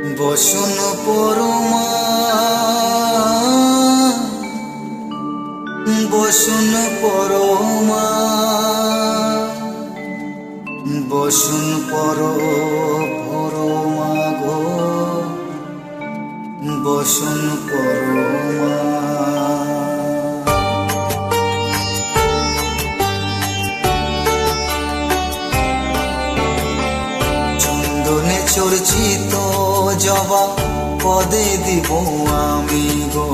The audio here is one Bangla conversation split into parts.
বসন পরমা বসন পরমা বসন পরমা গো বসন পরমা। চন্দনে চর্চিত জবা পদে দিব আমি গো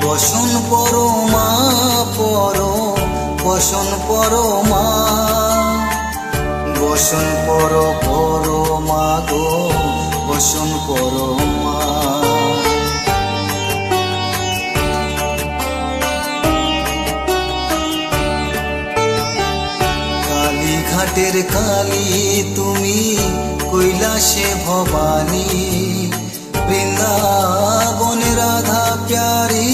বসন পরমা বসন পরমা বসন পরমা গো বসন পরমা। কালীঘাটের কালী তুমি কৈলাসে ভবানী বৃন্দাবনে রাধা প্যারি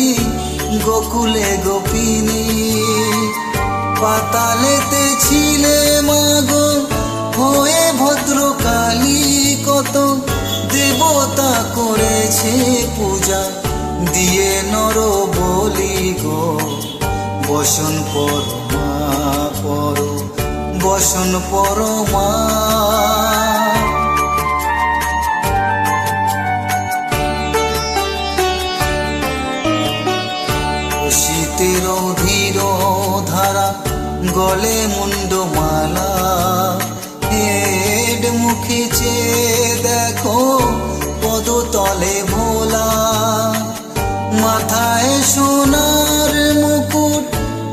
গোকুলে গোপিনী পাতালেতে ছিলে মাগো হয়ে ভদ্রকালী কত দেবতা করেছে পূজা দিয়ে নর বলি গো বসন পরমা বসন পরমা। শীতের ধীর ধারা গলে মুন্ডমালা হেড মুখে চেয়ে দেখো পদতলে ভোলা মাথায় সোনার মুকুট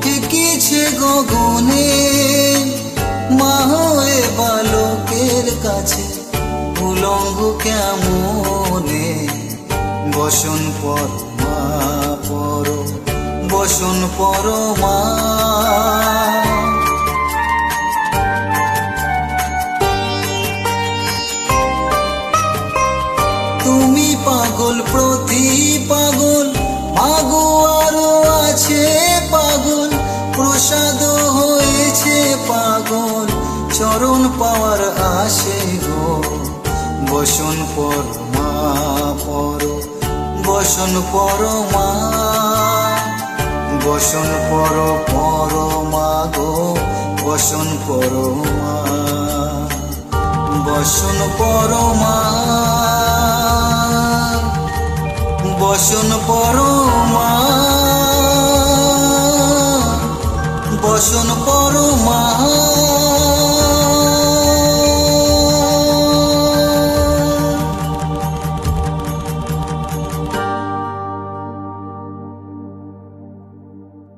ঠেকিছে গগনে মা হয়ে বালকের কাছে উলঙ্গ কেমনে বসন পরমা বসন পরমা। তুমি পাগল প্রতি পাগল মাগো আরো আছে পাগল প্রসাদ হয়েছে পাগল চরণ পাওয়ার আসে গো বসন পরমা বসন পরমা বসন পরমা গো বসন পরমা বসন পরমা বসন পরমা।